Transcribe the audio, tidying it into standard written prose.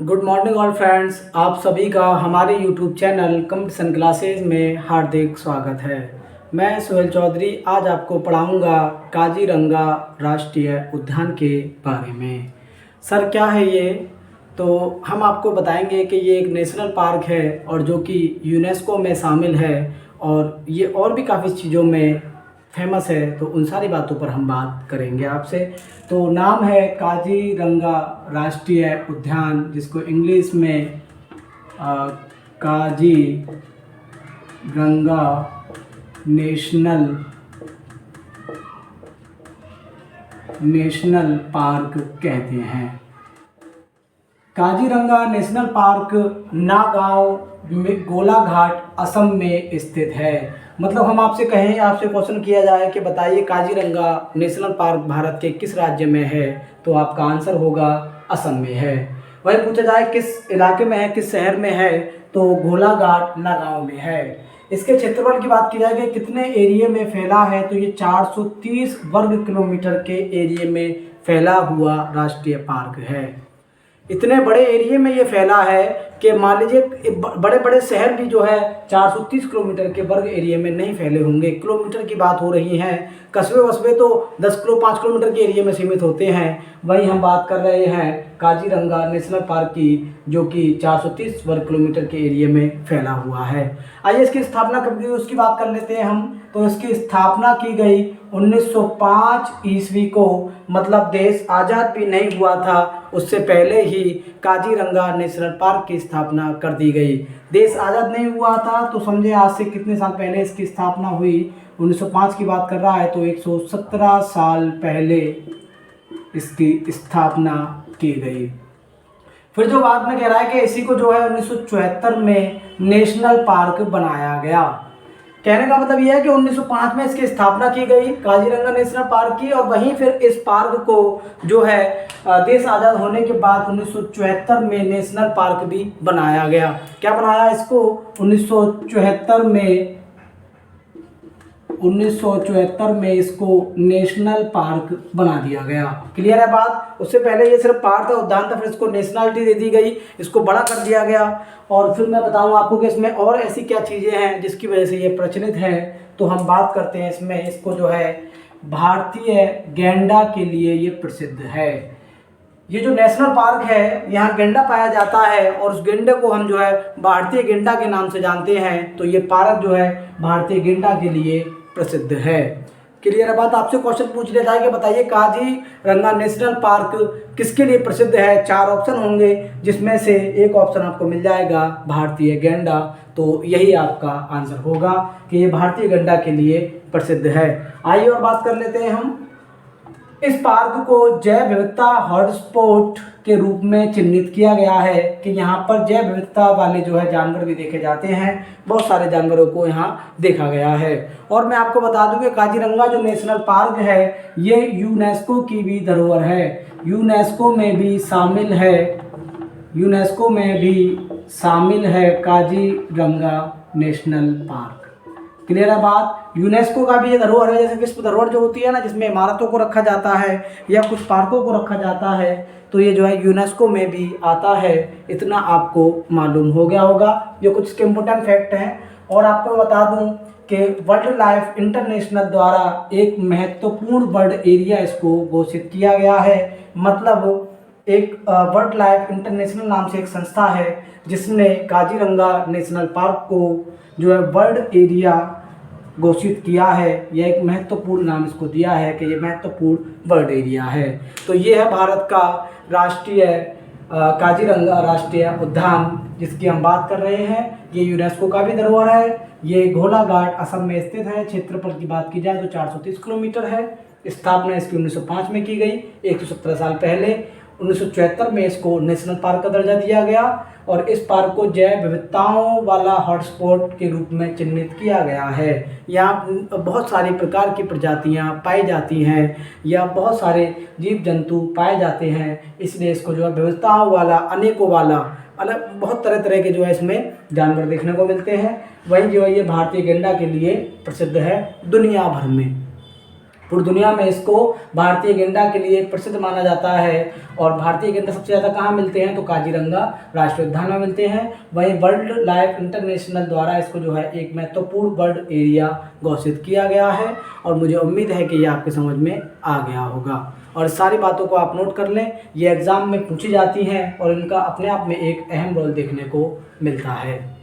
Good morning all friends, आप सभी का हमारे यूट्यूब चैनल कंपटीशन क्लासेज में हार्दिक स्वागत है। मैं सुहेल चौधरी आज आपको पढ़ाऊंगा काजीरंगा राष्ट्रीय उद्यान के बारे में। सर क्या है ये? तो हम आपको बताएंगे कि ये एक नेशनल पार्क है और जो कि यूनेस्को में शामिल है और ये और भी काफ़ी चीज़ों में फेमस है। तो उन सारी बातों पर हम बात करेंगे आपसे। तो नाम है काजीरंगा राष्ट्रीय उद्यान, जिसको इंग्लिश में काजीरंगा नेशनल पार्क कहते हैं। काजीरंगा नेशनल पार्क नागांव में गोलाघाट असम में स्थित है। मतलब हम आपसे कहें, आपसे क्वेश्चन किया जाए कि बताइए काजीरंगा नेशनल पार्क भारत के किस राज्य में है, तो आपका आंसर होगा असम में है। वही पूछा जाए किस इलाके में है, किस शहर में है, तो गोलाघाट नागांव में है। इसके क्षेत्रफल की बात की जाए कि कितने एरिया में फैला है, तो ये 430 वर्ग किलोमीटर के एरिया में फैला हुआ राष्ट्रीय पार्क है। इतने बड़े एरिया में ये फैला है कि मान लीजिए बड़े बड़े शहर भी जो है 430 किलोमीटर के वर्ग एरिया में नहीं फैले होंगे। किलोमीटर की बात हो रही है, कस्बे वस्बे तो 5 किलोमीटर के एरिया में सीमित होते हैं। वहीं हम बात कर रहे हैं काजीरंगा नेशनल पार्क की, जो कि 430 वर्ग किलोमीटर के एरिया में फैला हुआ है। आइए इसकी स्थापना कब की उसकी बात कर लेते हैं हम। तो इसकी स्थापना की गई 1905 ईस्वी को, मतलब देश आज़ाद भी नहीं हुआ था उससे पहले ही काजीरंगा नेशनल पार्क की स्थापना कर दी गई। देश आज़ाद नहीं हुआ था तो समझे आज से कितने साल पहले इसकी स्थापना हुई। 1905 की बात कर रहा है तो 117 साल पहले इसकी स्थापना की गई। फिर जो बाद में कह रहा है कि इसी को जो है 1974 में नेशनल पार्क बनाया गया। कहने का मतलब यह है कि 1905 में इसकी स्थापना की गई काजीरंगा नेशनल पार्क की, और वहीं फिर इस पार्क को जो है देश आज़ाद होने के बाद 1974 में नेशनल पार्क भी बनाया गया। क्या बनाया इसको? 1974 में इसको नेशनल पार्क बना दिया गया। क्लियर है बात? उससे पहले ये सिर्फ पार्क था, उद्यान था, फिर इसको नेशनलिटी दे दी गई, इसको बड़ा कर दिया गया। और फिर मैं बताऊं आपको कि इसमें और ऐसी क्या चीज़ें हैं जिसकी वजह से ये प्रचलित है। तो हम बात करते हैं इसमें, इसको जो है भारतीय गैंडा के लिए ये प्रसिद्ध है। ये जो नेशनल पार्क है यहाँ गेंडा पाया जाता है और उस गेंडे को हम जो है भारतीय गेंडा के नाम से जानते हैं। तो ये पार्क जो है भारतीय गेंडा के लिए प्रसिद्ध है। क्लियर है बात? आपसे क्वेश्चन पूछ लिया जाए कि बताइए काजीरंगा नेशनल पार्क किसके लिए प्रसिद्ध है। 4 ऑप्शन होंगे जिसमें से एक ऑप्शन आपको मिल जाएगा भारतीय गेंडा। तो यही आपका आंसर होगा कि ये भारतीय गेंडा के लिए प्रसिद्ध है। आइए और बात कर लेते हैं हम। इस पार्क को जैव विविधता हॉटस्पॉट के रूप में चिन्हित किया गया है कि यहाँ पर जैव विविधता वाले जो है जानवर भी देखे जाते हैं। बहुत सारे जानवरों को यहाँ देखा गया है। और मैं आपको बता दूं कि काजीरंगा जो नेशनल पार्क है ये यूनेस्को की भी धरोहर है। यूनेस्को में भी शामिल है काजीरंगा नेशनल पार्क। क्लियर है बात? यूनेस्को का भी ये धरोहर है। जैसे विश्व धरोहर जो होती है ना, जिसमें इमारतों को रखा जाता है या कुछ पार्कों को रखा जाता है, तो ये जो है यूनेस्को में भी आता है। इतना आपको मालूम हो गया होगा। ये कुछ इसके इम्पोर्टेंट फैक्ट हैं। और आपको बता दूं कि वर्ल्ड लाइफ इंटरनेशनल द्वारा एक महत्वपूर्ण बर्ड एरिया इसको घोषित किया गया है। मतलब एक वर्ल्ड लाइफ इंटरनेशनल नाम से एक संस्था है जिसने काजीरंगा नेशनल पार्क को जो है वर्ल्ड एरिया घोषित किया है। यह एक महत्वपूर्ण नाम इसको दिया है कि ये महत्वपूर्ण बर्ड एरिया है। तो ये है भारत का राष्ट्रीय काजीरंगा राष्ट्रीय उद्यान जिसकी हम बात कर रहे हैं। ये यूनेस्को का भी धरोहर है। ये गोलाघाट असम में स्थित है। क्षेत्रफल की बात की जाए तो 430 किलोमीटर है। स्थापना इसकी 1905 में की गई, 117 साल पहले। 1974 में इसको नेशनल पार्क का दर्जा दिया गया और इस पार्क को जैव विविधताओं वाला हॉटस्पॉट के रूप में चिन्हित किया गया है। यहाँ बहुत सारी प्रकार की प्रजातियाँ पाई जाती हैं या बहुत सारे जीव जंतु पाए जाते हैं, इसलिए इसको जो है विविधताओं वाला, अनेकों वाला, अलग बहुत तरह तरह के जो है इसमें जानवर देखने को मिलते हैं। वहीं जो है ये भारतीय गेंडा के लिए प्रसिद्ध है दुनिया भर में। पूरी दुनिया में इसको भारतीय गेंडा के लिए प्रसिद्ध माना जाता है। और भारतीय गेंडा सबसे ज़्यादा कहाँ मिलते हैं, तो काजीरंगा राष्ट्रीय उद्यान में मिलते हैं। वहीं वर्ल्ड लाइफ इंटरनेशनल द्वारा इसको जो है एक महत्वपूर्ण बर्ड एरिया घोषित किया गया है। और मुझे उम्मीद है कि ये आपके समझ में आ गया होगा और सारी बातों को आप नोट कर लें, ये एग्ज़ाम में पूछी जाती हैं और इनका अपने आप में एक अहम रोल देखने को मिलता है।